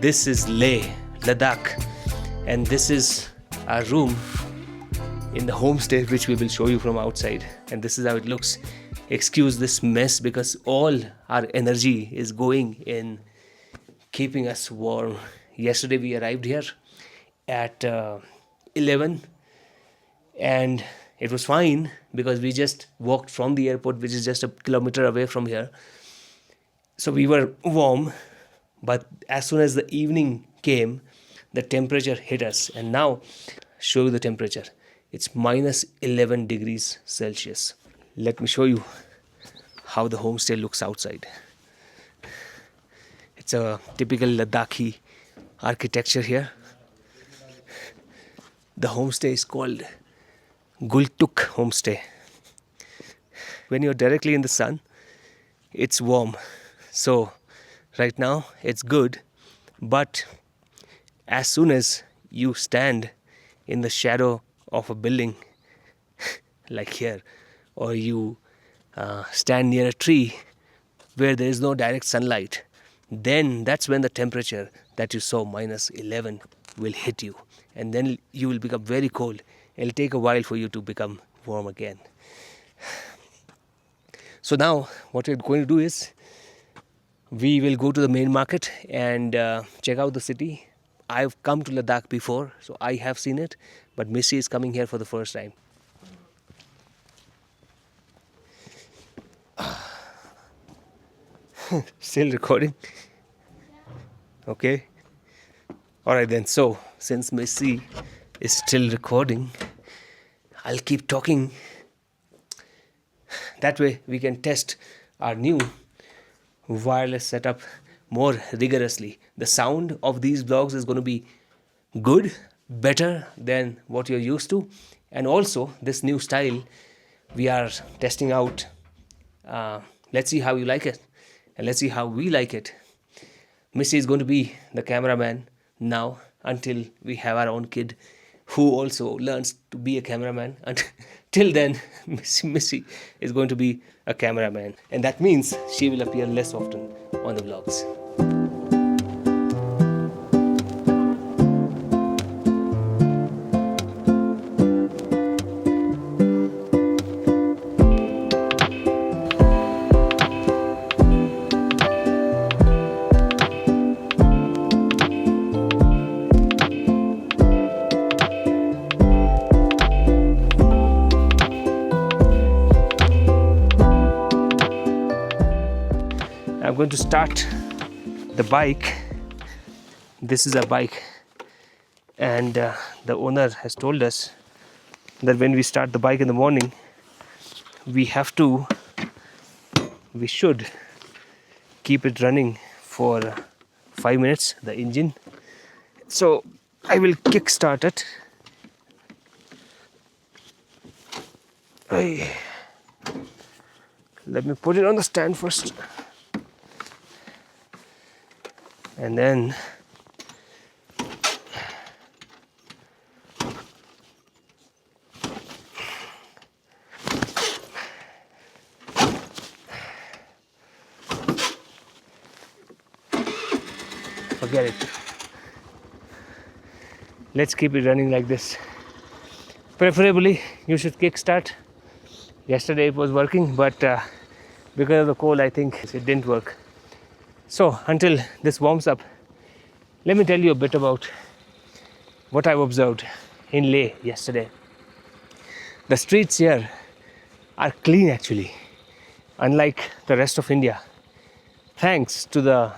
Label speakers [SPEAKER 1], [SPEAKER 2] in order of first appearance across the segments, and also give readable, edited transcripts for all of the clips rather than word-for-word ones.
[SPEAKER 1] This is Leh, Ladakh, and this is our room in the homestay, which we will show you from outside. And this is how it looks. Excuse this mess because all our energy is going in keeping us warm. Yesterday we arrived here at 11 and it was fine because we just walked from the airport, which is just a kilometer away from here. So we were warm, but as soon as the evening came, the temperature hit us. And now, show you the temperature. It's minus 11 degrees Celsius. Let me show you how the homestay looks outside. It's a typical Ladakhi architecture here. The homestay is called Guluk Homestay. When you're directly in the sun, it's warm. So right now it's good, but as soon as you stand in the shadow of a building like here, or you stand near a tree where there is no direct sunlight, then that's when the temperature that you saw minus 11 will hit you, and then you will become very cold. It'll take a while for you to become warm again. So now what we're going to do is we will go to the main market and check out the city. I've come to Ladakh before, so I have seen it, but Missy is coming here for the first time. Still recording? Okay. Alright then, so since Missy is still recording, I'll keep talking. That way we can test our new wireless setup more rigorously. The sound of these vlogs is going to be good, better than what you're used to. And also this new style we are testing out. Let's see how you like it, and let's see how we like it. Missy is going to be the cameraman now until we have our own kid who also learns to be a cameraman. Until then, Missy is going to be a cameraman, and that means she will appear less often on the vlogs. I'm going to start the bike. This is a bike, and the owner has told us that when we start the bike in the morning, we should keep it running for 5 minutes, the engine. So I will kickstart it. Let me put it on the stand first. And then forget it. Let's keep it running like this. Preferably you should kickstart. Yesterday it was working, but because of the cold I think it didn't work. So until this warms up, let me tell you a bit about what I've observed in Leh yesterday. The streets here are clean actually, unlike the rest of India, thanks to the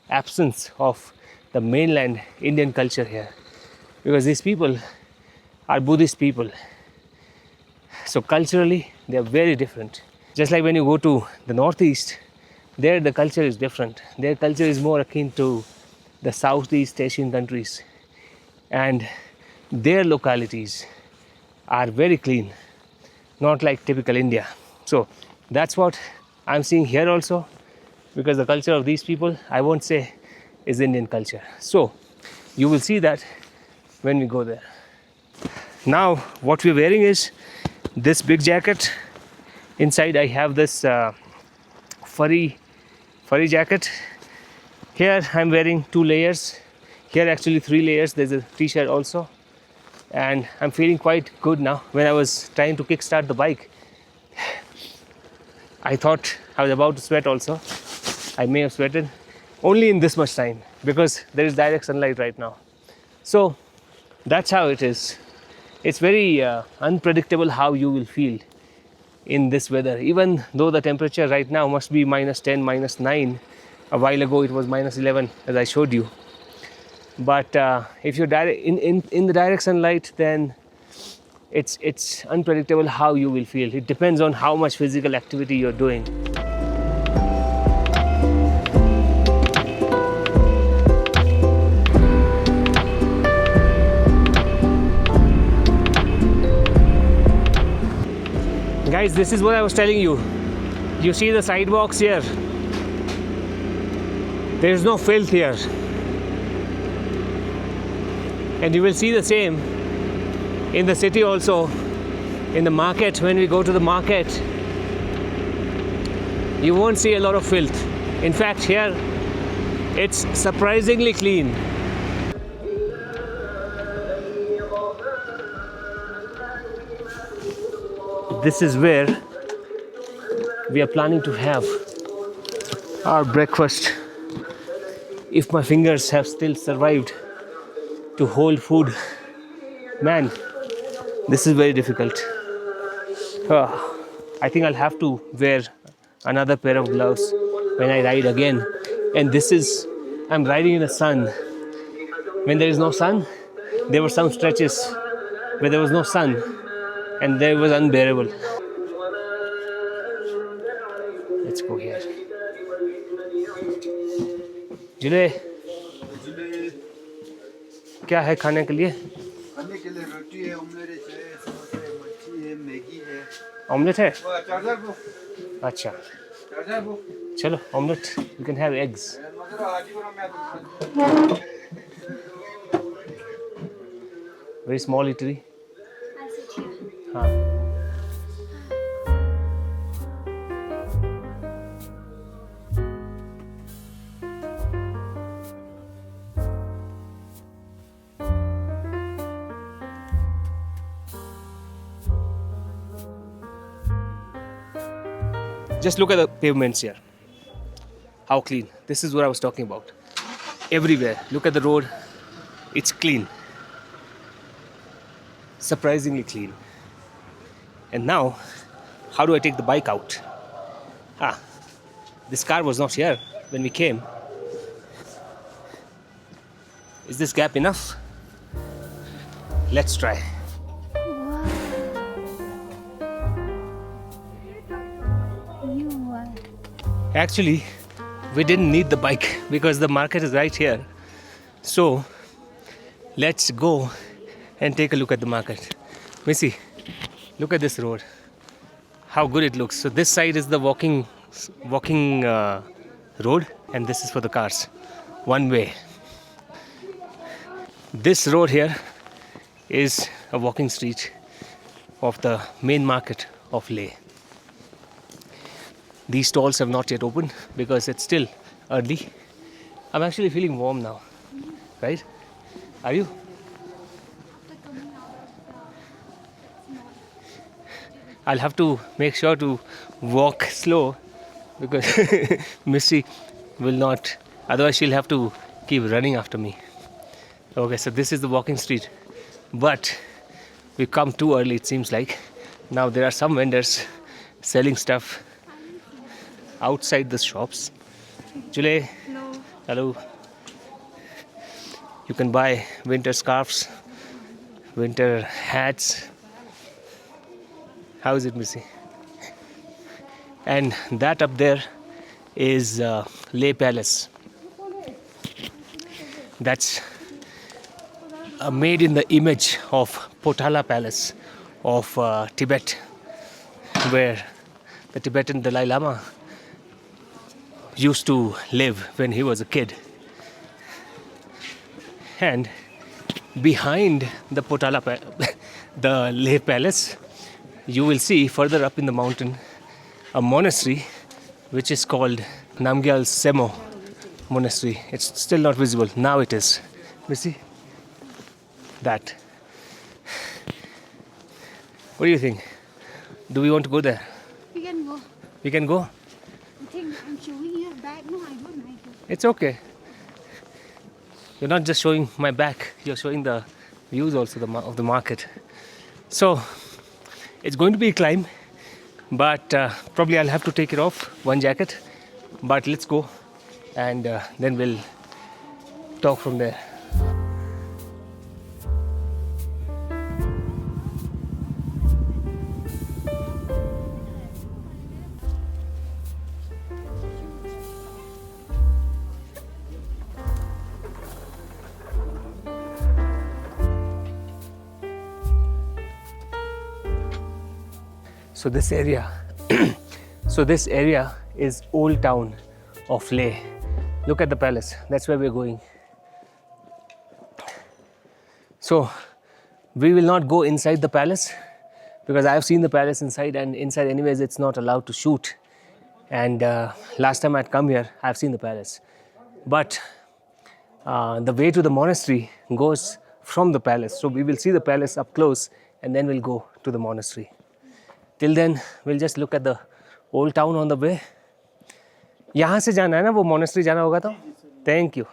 [SPEAKER 1] absence of the mainland Indian culture here, because these people are Buddhist people. So culturally they are very different. Just like when you go to the northeast, there the culture is different. Their culture is more akin to the Southeast Asian countries, and their localities are very clean, not like typical India. So that's what I'm seeing here also, because the culture of these people, I won't say is Indian culture. So you will see that when we go there. Now what we're wearing is this big jacket. Inside I have this furry jacket. Here I'm wearing 2 layers Here actually 3 layers. There's a t-shirt also. And I'm feeling quite good now. When I was trying to kickstart the bike, I thought I was about to sweat also. I may have sweated only in this much time because there is direct sunlight right now. So that's how it is. It's very unpredictable how you will feel in this weather. Even though the temperature right now must be -10, -9. A while ago it was -11 as I showed you. But if you're in the direct sunlight, then it's unpredictable how you will feel. It depends on how much physical activity you're doing. Guys, this is what I was telling you. You see the sidewalks here? There is no filth here. And you will see the same in the city also. In the market, when we go to the market, you won't see a lot of filth. In fact, here it's surprisingly clean. This is where we are planning to have our breakfast. If my fingers have still survived to hold food, man, this is very difficult. I think I'll have to wear another pair of gloves when I ride again. And this is, I'm riding in the sun. When there is no sun, there were some stretches where there was no sun and there was unbearable. Let's go here. Jule, क्या है खाने के लिए?
[SPEAKER 2] खाने के लिए रोटी है, omelette है, समोसा है, मच्छी है, मैगी है।
[SPEAKER 1] ऑमलेट है?
[SPEAKER 2] चार्जर वो।
[SPEAKER 1] अच्छा।
[SPEAKER 2] चार्जर वो।
[SPEAKER 1] चलो omelette. You can have eggs. Very small eatery. हाँ. Just look at the pavements here. How clean. This is what I was talking about. Everywhere. Look at the road. It's clean. Surprisingly clean. And now, how do I take the bike out? This car was not here when we came. Is this gap enough? Let's try. Actually, we didn't need the bike because the market is right here. So, let's go and take a look at the market. Missy, look at this road. How good it looks. So this side is the walking road, and this is for the cars. One way. This road here is a walking street of the main market of Leh. These stalls have not yet opened because it's still early. I'm actually feeling warm now, right? Are you? I'll have to make sure to walk slow because Missy will not, otherwise she'll have to keep running after me. Okay, so this is the walking street, but we've come too early, it seems like. Now there are some vendors selling stuff outside the shops. Jule, hello. You can buy winter scarves, winter hats. How is it, Missy? And that up there is Leh Palace. That's made in the image of Potala Palace of Tibet, where the Tibetan Dalai Lama used to live when he was a kid. And behind the the Leh Palace, you will see further up in the mountain a monastery which is called Namgyal Tsemo Monastery. It's still not visible. Now it is. Missy? That. What do you think? Do we want to go there?
[SPEAKER 3] We can go.
[SPEAKER 1] We can go?
[SPEAKER 3] I think I'm showing your back. No, I don't like it.
[SPEAKER 1] It's okay. You're not just showing my back, you're showing the views also of the market. So, it's going to be a climb, but probably I'll have to take it off, one jacket. But let's go and then we'll talk from there. So this area is old town of Leh. Look at the palace. That's where we're going. So we will not go inside the palace because I have seen the palace inside, and inside anyways it's not allowed to shoot. And last time I'd come here, I've seen the palace. But the way to the monastery goes from the palace. So we will see the palace up close and then we'll go to the monastery. Till then, we'll just look at the old town on the way. यहाँ से जाना है ना, वो monastery जाना होगा तो? Thank you.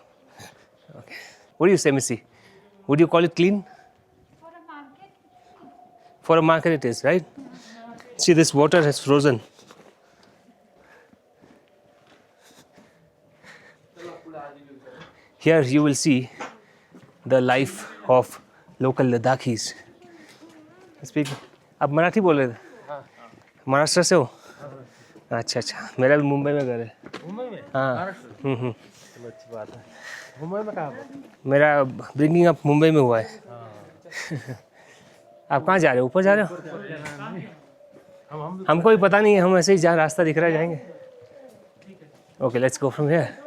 [SPEAKER 1] Okay. What do you say, Missy? Would you call it clean?
[SPEAKER 3] For a market?
[SPEAKER 1] For a market it is, right? See, this water has frozen. Here you will see the life of local Ladakhis. Speak. आप मराठी बोल रहे थे? महाराष्ट्र से हो? अच्छा अच्छा, मेरा भी मुंबई में घर है.
[SPEAKER 4] मुंबई में?
[SPEAKER 1] हाँ.
[SPEAKER 4] चलो अच्छी बात है. मुंबई में कहाँ पर?
[SPEAKER 1] मेरा ब्रिंगिंग अप मुंबई में हुआ है. आप कहाँ जा रहे हो? ऊपर जा रहे हो? हमको भी पता नहीं है, हम ऐसे ही जहाँ रास्ता दिख रहा है जाएंगे. Okay, let's go from here.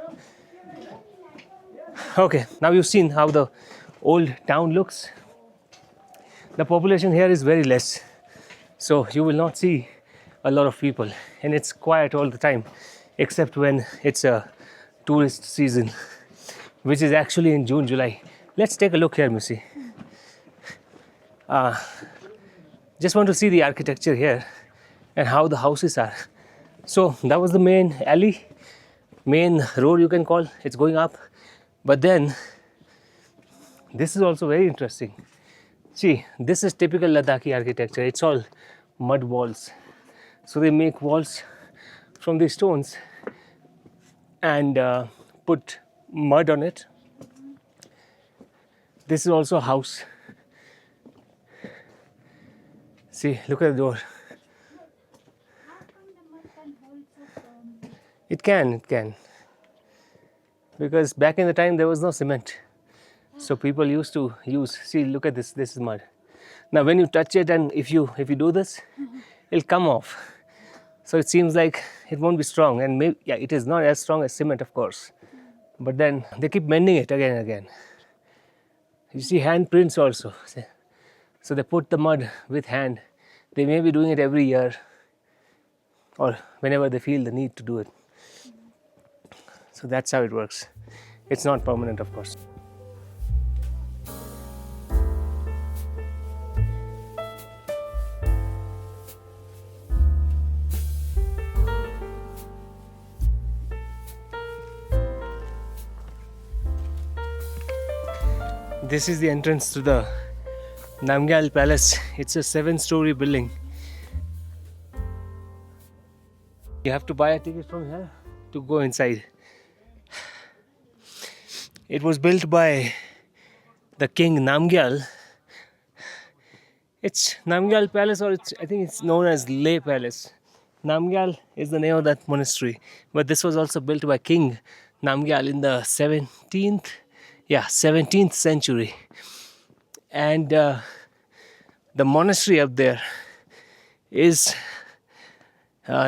[SPEAKER 1] Okay, now you've seen how the old town looks. The population here is very less, so you will not see a lot of people, and it's quiet all the time except when it's a tourist season, which is actually in June, July. Let's take a look here, Missy. Just want to see the architecture here and how the houses are. So that was the main alley, main road you can call. It's going up. But then, this is also very interesting. See, this is typical Ladakhi architecture. It's all mud walls. So they make walls from these stones and put mud on it. This is also a house. See, look at the door.
[SPEAKER 3] How come the mud can hold so firm?
[SPEAKER 1] It can. Because back in the time there was no cement. So people used to use, see, look at this is mud. Now when you touch it and if you do this, it'll come off. So it seems like it won't be strong, and maybe, yeah, it is not as strong as cement, of course. But then they keep mending it again and again. You see handprints also. So they put the mud with hand. They may be doing it every year or whenever they feel the need to do it. So that's how it works. It's not permanent, of course. This is the entrance to the Namgyal Palace. It's a 7-story building. You have to buy a ticket from here to go inside. It was built by the king Namgyal. It's Namgyal Palace, or I think it's known as Leh Palace. Namgyal is the name of that monastery. But this was also built by King Namgyal in the 17th century. And the monastery up there is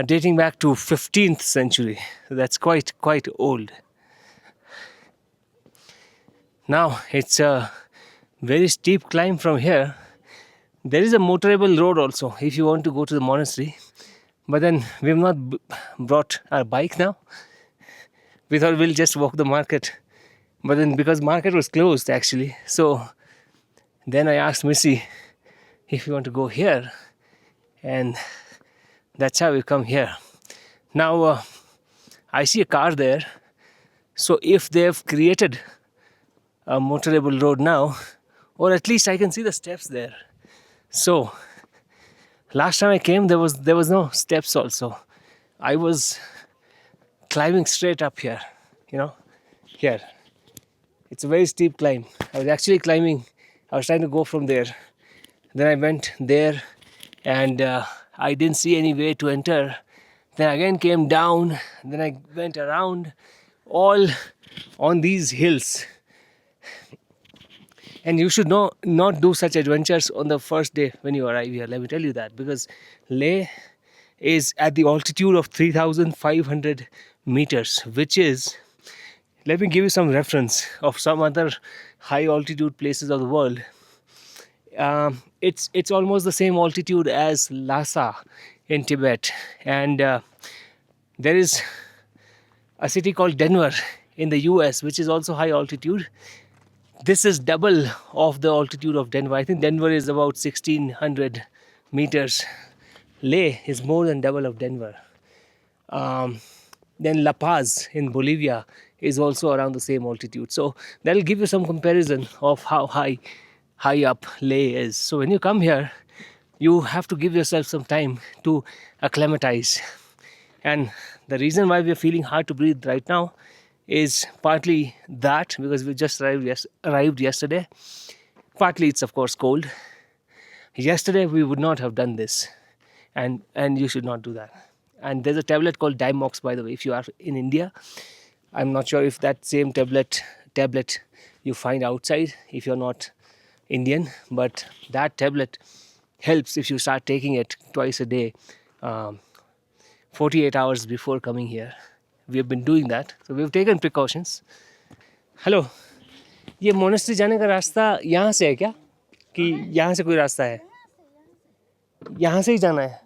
[SPEAKER 1] dating back to 15th century. So that's quite old. Now it's a very steep climb from here. There is a motorable road also if you want to go to the monastery. But then we have not brought our bike now. We thought we'll just walk the market But then because market was closed actually, so then I asked Missy if you want to go here, and that's how we come here. Now I see a car there, so if they've created a motorable road now, or at least I can see the steps there. So last time I came, there was no steps also. I was climbing straight up here, here. It's a very steep climb. I was actually climbing, I was trying to go from there. Then I went there and I didn't see any way to enter. Then again came down, then I went around, all on these hills. And you should not do such adventures on the first day when you arrive here, let me tell you that, because Leh is at the altitude of 3,500 meters, which is, let me give you some reference of some other high altitude places of the world. It's almost the same altitude as Lhasa in Tibet, and there is a city called Denver in the US, which is also high altitude. This is double of the altitude of Denver. I think Denver is about 1,600 meters. Leh is more than double of Denver. Then La Paz in Bolivia is also around the same altitude. So that'll give you some comparison of how high up Leh is. So when you come here, you have to give yourself some time to acclimatize. And the reason why we're feeling hard to breathe right now is partly that because we just arrived yesterday. Partly it's of course cold. Yesterday we would not have done this, and you should not do that. And there's a tablet called Diamox, by the way, if you are in India. I'm not sure if that same tablet you find outside if you're not Indian, but that tablet helps if you start taking it twice a day, 48 hours before coming here. We have been doing that, so we have taken precautions. Hello, ये monastery जाने का रास्ता यहाँ से है क्या, कि यहाँ से कोई रास्ता है? यहाँ से ही जाना है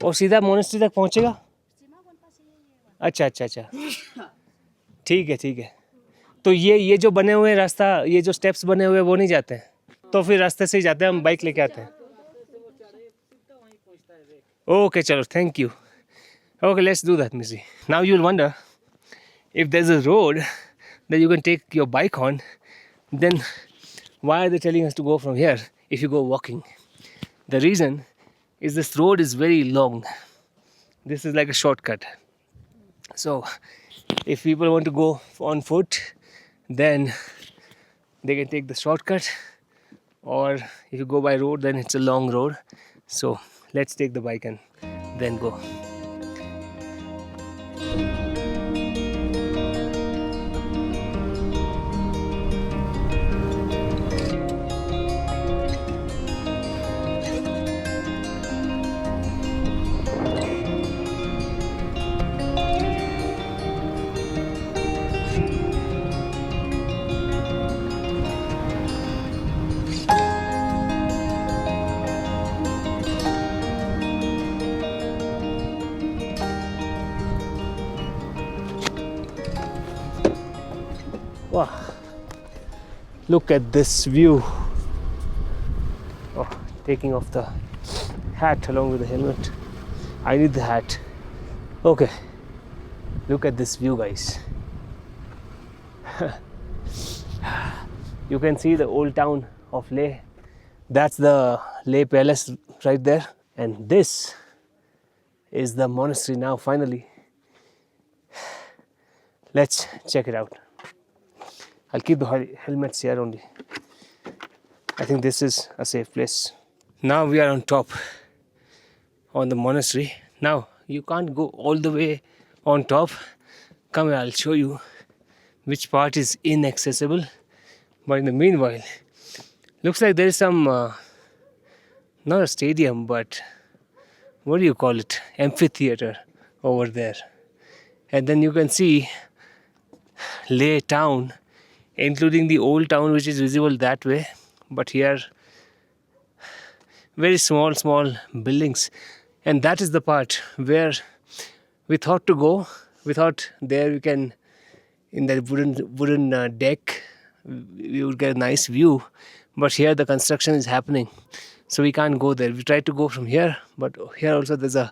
[SPEAKER 1] और सीधा मोनेस्ट्री तक पहुँचेगा? अच्छा, ठीक है. तो ये जो बने हुए रास्ता, ये जो स्टेप्स बने हुए वो नहीं जाते हैं, तो फिर रास्ते से ही जाते हैं, हम बाइक लेके आते हैं. ओके चलो, thank you. Okay, let's do that, Missy. Now you'll wonder, if there's a road that you can take your bike on, then why are they telling us to go from here if you go walking? The reason is this road is very long. This is like a shortcut. So if people want to go on foot, then they can take the shortcut, or if you go by road, then it's a long road. So let's take the bike and then go. Wow, look at this view. Oh, taking off the hat along with the helmet. I need the hat. Okay, look at this view, guys. You can see the old town of Leh. That's the Leh Palace right there. And this is the monastery now, finally. Let's check it out. I'll keep the helmets here only. I think this is a safe place. Now we are on top on the monastery. Now you can't go all the way on top. Come here, I'll show you which part is inaccessible. But in the meanwhile, looks like there is some, not a stadium, but what do you call it? Amphitheater over there. And then you can see Leh town, including the old town which is visible that way, but here very small buildings. And that is the part where we thought to go. We thought there we can in that wooden deck, we would get a nice view. But here the construction is happening, so we can't go there. We tried to go from here, but here also there's a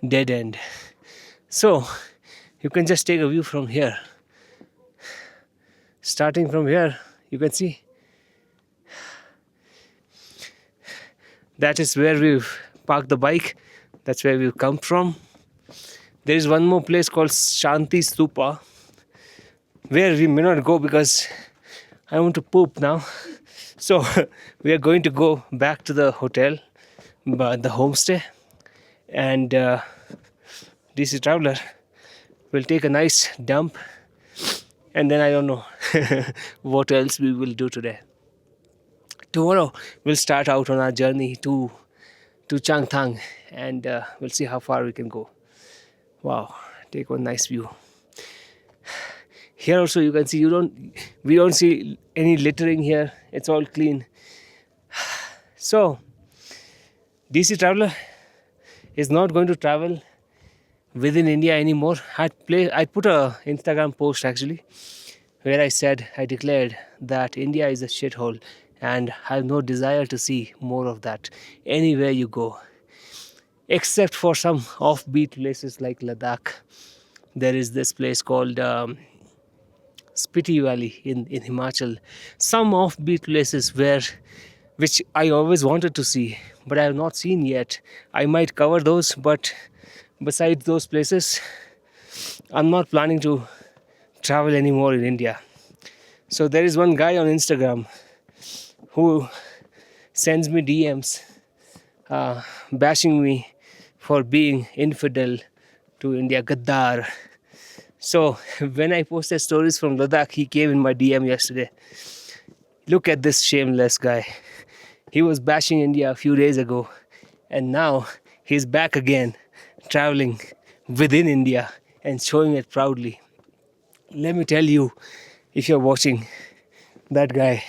[SPEAKER 1] dead end. So you can just take a view from here. Starting from here, you can see that is where we've parked the bike. That's where we've come from. There is one more place called Shanti Stupa, where we may not go because I want to poop now. So we are going to go back to the hotel, the homestay, and DC Traveler will take a nice dump, and then I don't know what else we will do today. Tomorrow we'll start out on our journey to Changthang, and we'll see how far we can go. Wow, take one nice view. Here also you can see we don't see any littering here. It's all clean. So DC Traveler is not going to travel within India anymore. I put a Instagram post actually where I declared that India is a shithole and I have no desire to see more of that anywhere you go, except for some offbeat places like Ladakh. There is this place called Spiti Valley in Himachal. Some offbeat places which I always wanted to see, but I have not seen yet. I might cover those, but besides those places, I'm not planning to travel anymore in India. So there is one guy on Instagram who sends me DMs bashing me for being infidel to India, Gaddar. So when I posted stories from Ladakh, he came in my DM yesterday. Look at this shameless guy. He was bashing India a few days ago, and now he's back again, traveling within India and showing it proudly. Let me tell you, if you're watching, that guy,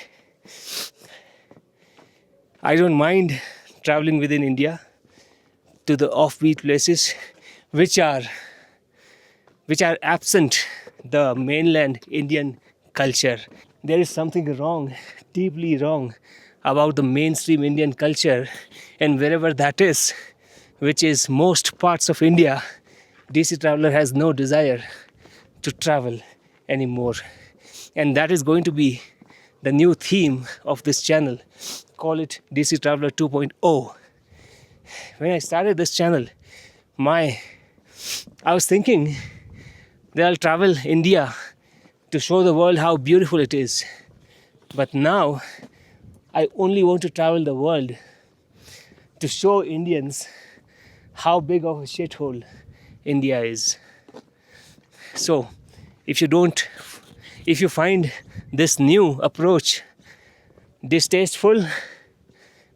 [SPEAKER 1] I don't mind traveling within India to the offbeat places which are absent the mainland Indian culture. There is something wrong, deeply wrong, about the mainstream Indian culture, and wherever that is, which is most parts of India, DC Traveler has no desire to travel anymore. And that is going to be the new theme of this channel. Call it DC Traveler 2.0. When I started this channel, I was thinking that I'll travel India to show the world how beautiful it is. But now, I only want to travel the world to show Indians how big of a shithole India is. So, if you find this new approach distasteful,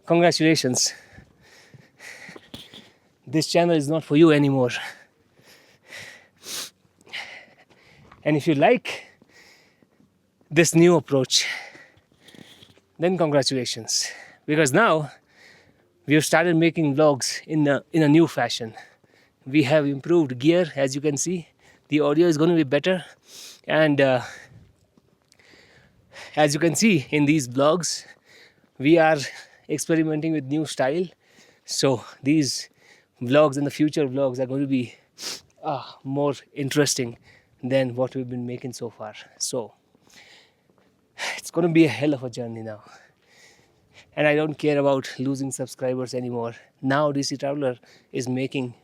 [SPEAKER 1] congratulations. This channel is not for you anymore. And if you like this new approach, then congratulations. Because now we have started making vlogs in a new fashion. We have improved gear, as you can see. The audio is going to be better. And as you can see in these vlogs, we are experimenting with new style. So these vlogs and the future vlogs are going to be more interesting than what we've been making so far. So it's going to be a hell of a journey now. And I don't care about losing subscribers anymore. Now DC Traveler is making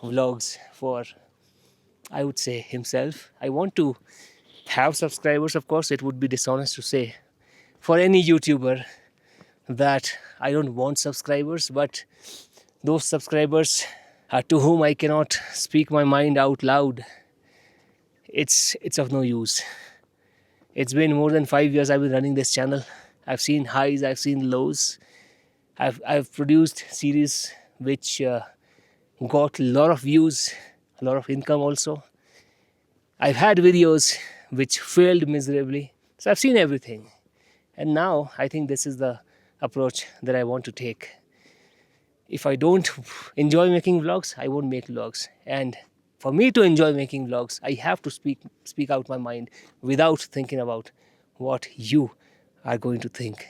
[SPEAKER 1] vlogs for, I would say, himself. I want to have subscribers, of course. It would be dishonest to say for any YouTuber that I don't want subscribers, but those subscribers to whom I cannot speak my mind out loud, it's of no use. It's been more than 5 years I've been running this channel. I've seen highs, I've seen lows. I've produced series which got a lot of views, a lot of income also. I've had videos which failed miserably. So I've seen everything. And now I think this is the approach that I want to take. If I don't enjoy making vlogs, I won't make vlogs. And for me to enjoy making vlogs, I have to speak out my mind without thinking about what you are going to think.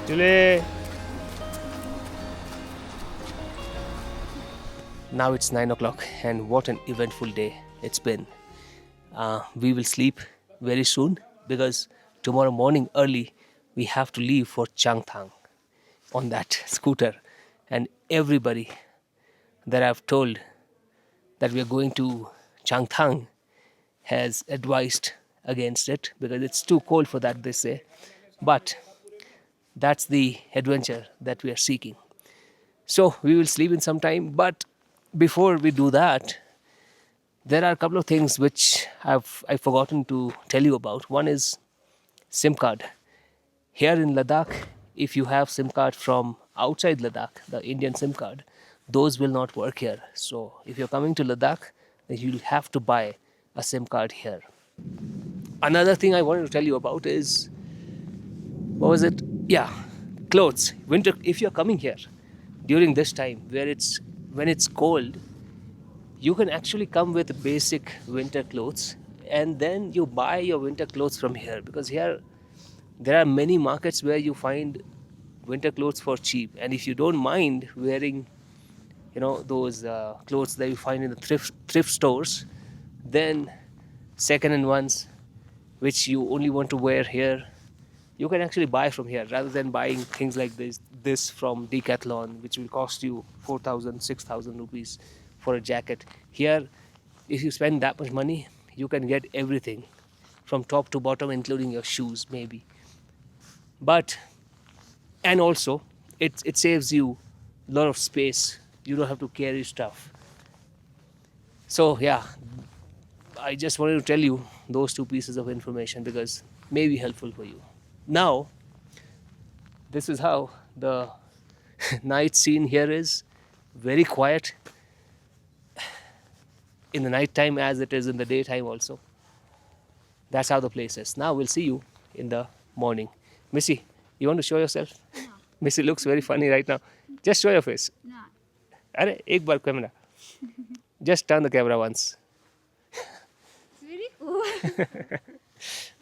[SPEAKER 1] Julie. Now it's 9 o'clock, and what an eventful day it's been. We will sleep very soon because tomorrow morning early we have to leave for Changthang on that scooter. And everybody that I've told that we are going to Changthang has advised against it because it's too cold for that, they say. But that's the adventure that we are seeking. So we will sleep in some time, but before we do that, there are a couple of things which I've forgotten to tell you about. One is SIM card. Here in Ladakh, if you have SIM card from outside Ladakh, the Indian SIM card, those will not work here. So if you're coming to Ladakh, then you'll have to buy a SIM card here. Another thing I wanted to tell you about is, what was it? Yeah, clothes. Winter. If you're coming here during this time when it's cold, you can actually come with basic winter clothes, and then you buy your winter clothes from here, because here there are many markets where you find winter clothes for cheap. And if you don't mind wearing, those clothes that you find in the thrift stores, then second-hand ones which you only want to wear here, you can actually buy from here rather than buying things like this from Decathlon, which will cost you 4,000, 6,000 rupees for a jacket. Here, if you spend that much money, you can get everything from top to bottom, including your shoes, maybe. And also, it saves you a lot of space. You don't have to carry stuff. So, yeah, I just wanted to tell you those two pieces of information because it may be helpful for you. Now, this is how the night scene here is. Very quiet in the night time as it is in the daytime also. That's how the place is. Now we'll see you in the morning. Missy, you want to show yourself?
[SPEAKER 3] No.
[SPEAKER 1] Missy looks very funny right now. Just show your face.
[SPEAKER 3] No.
[SPEAKER 1] Arey, ek bar camera. Just turn the camera once.
[SPEAKER 3] It's very cool.